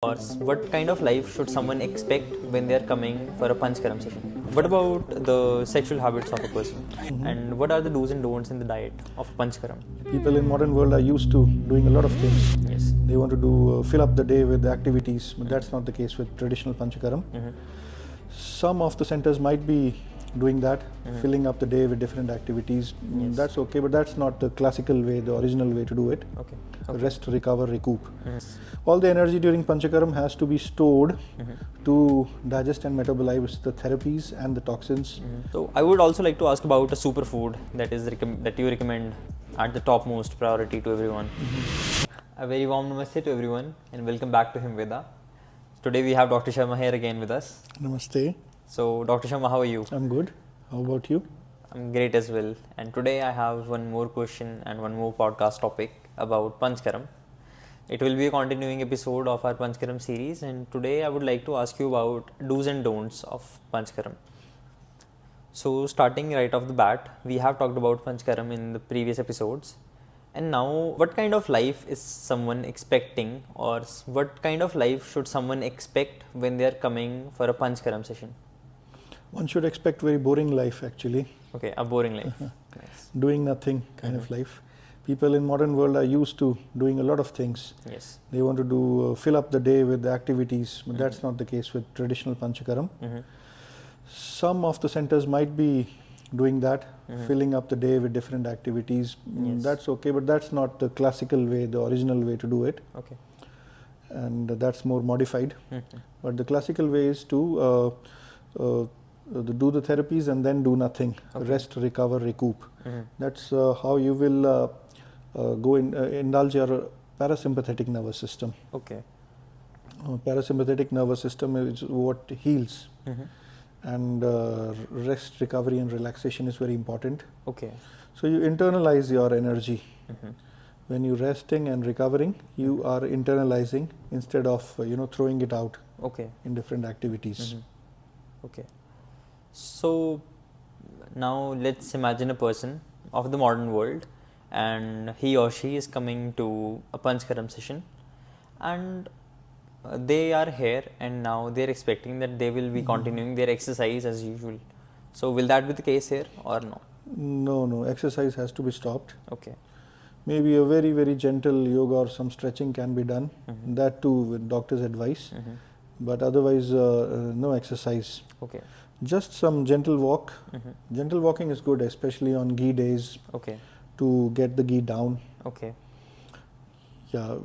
Or what kind of life should someone expect when they are coming for a Panchakarma session? What about the sexual habits of a person? And what are the do's and don'ts in the diet of Panchakarma? People in modern world are used to doing a lot of things. Yes. They want to do fill up the day with activities, but that's not the case with traditional Panchakaram. Some of the centers might be doing that, filling up the day with different activities. Yes. That's okay, but that's not the classical way, the original way to do it. Okay. Rest, recover, recoup. All the energy during Panchakaram has to be stored to digest and metabolize the therapies and the toxins. So I would also like to ask about a superfood that is that you recommend at the topmost priority to everyone. A very warm namaste to everyone and welcome back to HimVeda. Today we have Dr. Sharma here again with us. Namaste. So Dr. Sharma, how are you? I'm good. How about you? I'm great as well. And today I have one more question and one more podcast topic about Panchakaram. It will be a continuing episode of our Panchakaram series, and today I would like to ask you about do's and don'ts of Panchakaram. So starting right off the bat, we have talked about Panchakaram in the previous episodes. And now, what kind of life is someone expecting, or what kind of life should someone expect when they are coming for a Panchakaram session? One should expect very boring life actually. Okay, a boring life. Nice. Doing nothing kind of life. People in modern world are used to doing a lot of things. Yes. They want to do fill up the day with activities, but that's not the case with traditional Panchakaram. Some of the centers might be doing that, filling up the day with different activities. Yes. That's okay, but that's not the classical way, the original way to do it. Okay. And that's more modified. But the classical way is to do the therapies and then do nothing. Okay. Rest, recover, recoup. That's how you will indulge your parasympathetic nervous system. Okay. Parasympathetic nervous system is what heals. And rest, recovery and relaxation is very important. Okay. So you internalize your energy. When you're resting and recovering, you are internalizing instead of throwing it out. Okay. In different activities. Okay. So now let's imagine a person of the modern world, and he or she is coming to a Panchakaram session, and they are here, and now they are expecting that they will be continuing their exercise as usual. So will that be the case here or no? No, exercise has to be stopped. Okay. Maybe a very, very gentle yoga or some stretching can be done. That too with doctor's advice. But otherwise, no exercise. Okay. Just some gentle walk. Gentle walking is good, especially on ghee days. Okay. To get the ghee down. Okay. Yeah.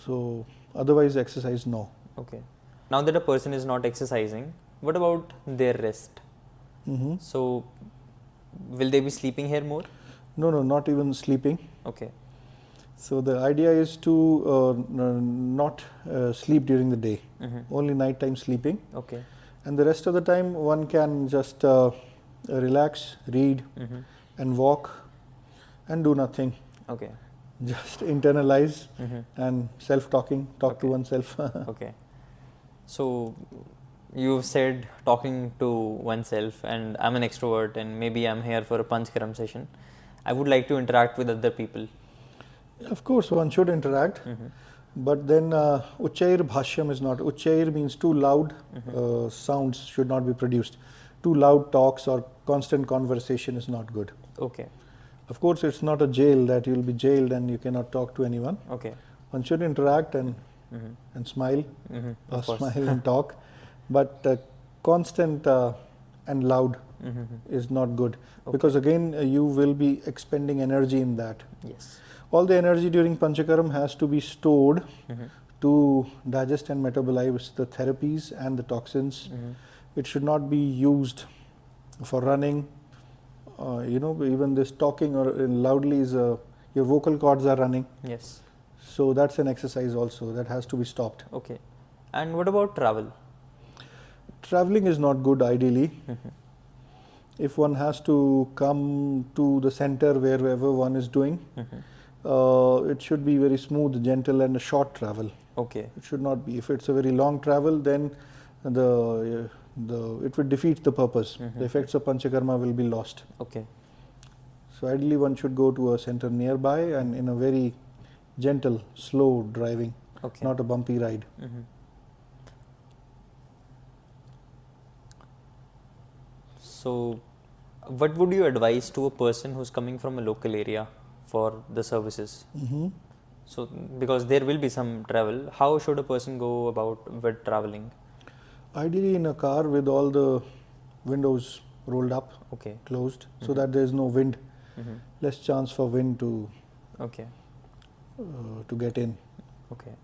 So otherwise, exercise no. Okay. Now that a person is not exercising, what about their rest? So will they be sleeping here more? No, not even sleeping. Okay. So the idea is to not sleep during the day. Only nighttime sleeping. Okay. And the rest of the time one can just relax, read and walk and do nothing. Okay. Just internalize and self-talking, talk to oneself. Okay. So you've said talking to oneself, and I'm an extrovert and maybe I'm here for a Panchakaram session. I would like to interact with other people. Of course, one should interact. But then Uchair Bhashyam is not. Uchair means too loud sounds should not be produced. Too loud talks or constant conversation is not good. Okay. Of course, it's not a jail that you'll be jailed and you cannot talk to anyone. Okay. One should interact and smile, or smile and talk. But constant and loud is not good. Because again, you will be expending energy in that. Yes. All the energy during Panchakaram has to be stored to digest and metabolize the therapies and the toxins. It should not be used for running. Even this talking or loudly is your vocal cords are running. Yes. So that's an exercise also that has to be stopped. Okay. And what about travel? Traveling is not good ideally. If one has to come to the center wherever one is doing, it should be very smooth, gentle and a short travel. Okay. It should not be. If it's a very long travel, then it would defeat the purpose. The effects of Panchakarma will be lost. Okay. So ideally one should go to a center nearby and in a very gentle, slow driving, Okay. not a bumpy ride. So, what would you advise to a person who's coming from a local area for the services? So, because there will be some travel, how should a person go about with traveling? Ideally, in a car with all the windows rolled up, Okay. closed, so that there is no wind, less chance for wind Okay. to get in. Okay.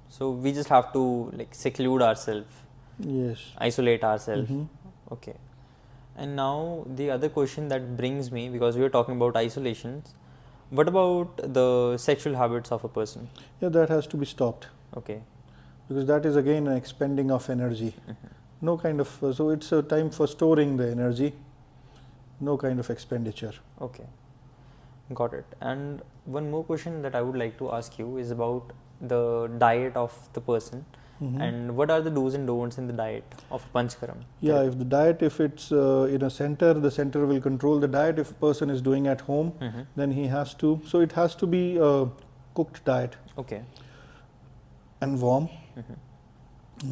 So we just have to like seclude ourselves, Yes. isolate ourselves. Okay. And now the other question that brings me, because we are talking about isolations, what about the sexual habits of a person? Yeah, that has to be stopped, Okay. because that is again an expending of energy. No kind of, so it's a time for storing the energy, no kind of expenditure. Okay. Got it. And one more question that I would like to ask you is about the diet of the person. And what are the do's and don'ts in the diet of Panchakaram? Yeah, if the diet, if it's in a center, the center will control the diet. If a person is doing at home, then he has to, so it has to be a cooked diet. Okay. And warm.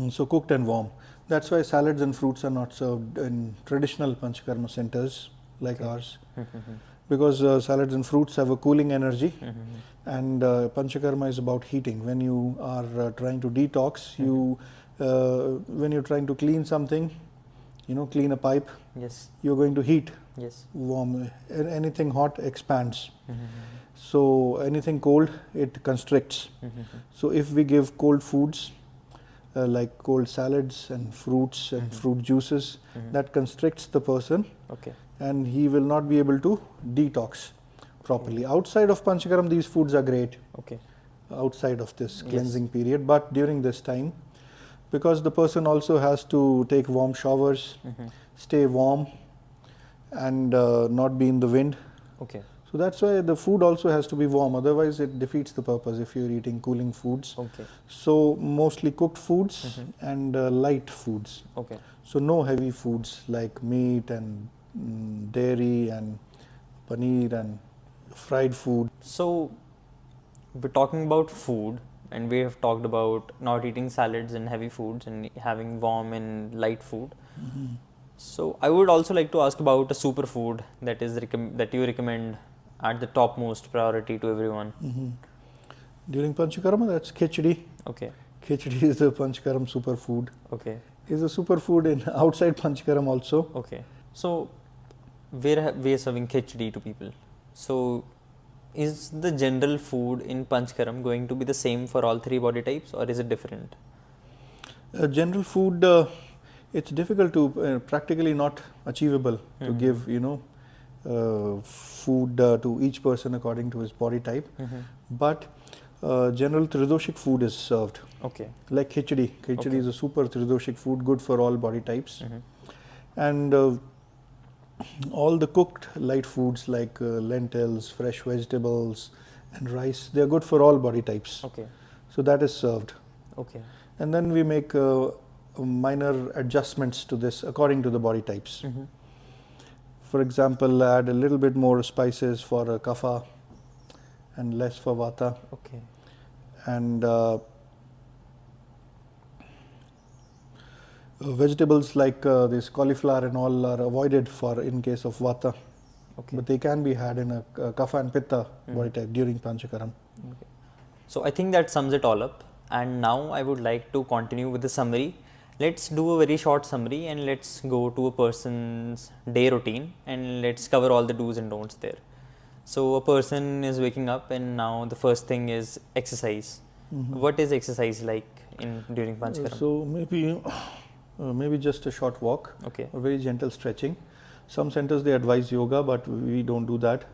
So cooked and warm. That's why salads and fruits are not served in traditional Panchakarma centers like ours. Because salads and fruits have a cooling energy, and Panchakarma is about heating. When you are trying to detox, when you're trying to clean something, clean a pipe, Yes. you're going to heat, Yes. warm. Anything hot expands. So anything cold, it constricts. So if we give cold foods, like cold salads and fruits and fruit juices, that constricts the person. Okay. And he will not be able to detox properly. Outside of Panchakaram, these foods are great. Okay. Outside of this cleansing period, but during this time, because the person also has to take warm showers, stay warm, and not be in the wind. Okay. So that's why the food also has to be warm. Otherwise, it defeats the purpose if you're eating cooling foods. Okay. So mostly cooked foods and light foods. Okay. So no heavy foods like meat and dairy and paneer and fried food. So we're talking about food, and we have talked about not eating salads and heavy foods and having warm and light food. So I would also like to ask about a superfood that is that you recommend at the topmost priority to everyone. During Panchakarma, that's khichdi. Okay. Khichdi is the Panchakaram superfood. Okay. Is a superfood in outside Panchakaram also. Okay. So we are serving khichdi to people. So is the general food in Panchakaram going to be the same for all three body types, or is it different? General food, it's difficult to, practically not achievable to give, food to each person according to his body type. But general tridoshik food is served. Okay. Like khichdi. Khichdi is a super tridoshik food, good for all body types. And all the cooked light foods like lentils, fresh vegetables and rice, they are good for all body types. Okay. So that is served. Okay. And then we make minor adjustments to this according to the body types. For example, add a little bit more spices for kapha and less for vata. Okay. And vegetables like this cauliflower and all are avoided for in case of vata. Okay. But they can be had in a kapha and pitta body type during Panchakaram. Okay. So I think that sums it all up. And now I would like to continue with the summary. Let's do a very short summary and let's go to a person's day routine and let's cover all the do's and don'ts there. So a person is waking up and now the first thing is exercise. What is exercise like during Panchakaram? So maybe just a short walk, Okay. or very gentle stretching. Some centers they advise yoga, but we don't do that.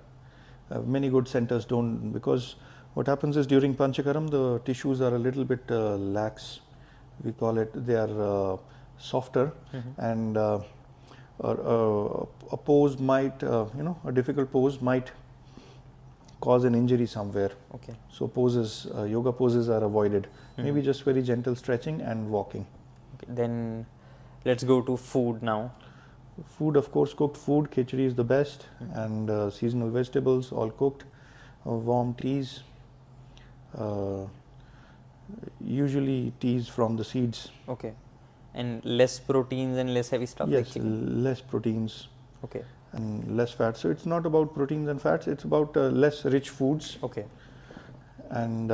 Many good centers don't, because what happens is during Panchakaram the tissues are a little bit lax. We call it, they are softer, and a pose might, a difficult pose might cause an injury somewhere. Okay. So yoga poses are avoided. Maybe just very gentle stretching and walking. Okay. Then let's go to food now. Food, of course, cooked food. Khichdi is the best, and seasonal vegetables, all cooked. Warm teas. Usually teas from the seeds. Okay. And less proteins and less heavy stuff like Yes, chicken? less proteins Okay. and less fat. So it's not about proteins and fats, it's about less rich foods Okay. and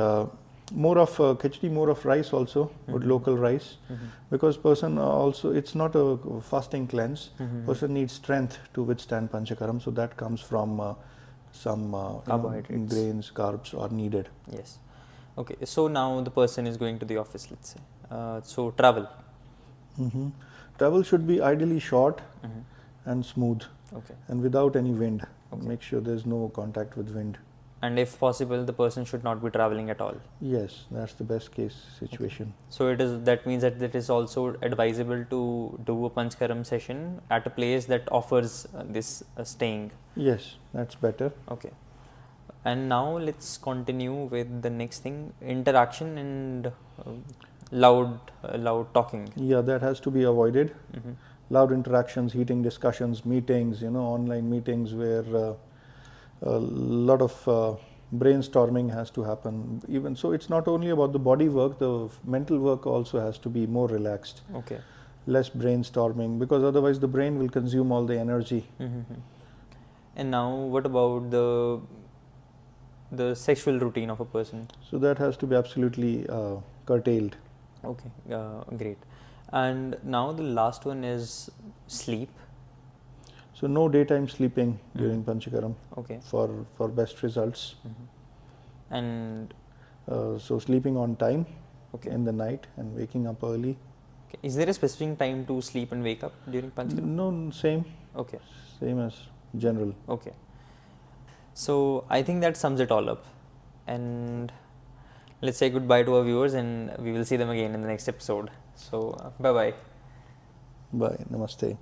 more of khichdi, more of rice also, but local rice. Because person also, it's not a fasting cleanse. Person needs strength to withstand Panchakaram, so that comes from some Carbohydrates. grains, carbs are needed. Yes. Okay. So now the person is going to the office, let's say. So travel. Travel should be ideally short and smooth Okay. and without any wind. Okay. Make sure there's no contact with wind. And if possible, the person should not be traveling at all. Yes, that's the best case situation. So that means that it is also advisable to do a Panchakaram session at a place that offers this staying. Yes, that's better. Okay. And now let's continue with the next thing, interaction and loud talking. Yeah, that has to be avoided. Loud interactions, heating discussions, meetings, online meetings where a lot of brainstorming has to happen. Even so, it's not only about the body work, the mental work also has to be more relaxed. Okay. Less brainstorming, because otherwise the brain will consume all the energy. And now what about the sexual routine of a person? So that has to be absolutely curtailed. Okay, great. And now the last one is sleep. So no daytime sleeping during Panchakaram Okay. for best results. And So sleeping on time okay. in the night and waking up early. Okay. Is there a specific time to sleep and wake up during Panchakaram? No, same as general. Okay. So I think that sums it all up. And let's say goodbye to our viewers, and we will see them again in the next episode. So bye bye. Bye. Namaste.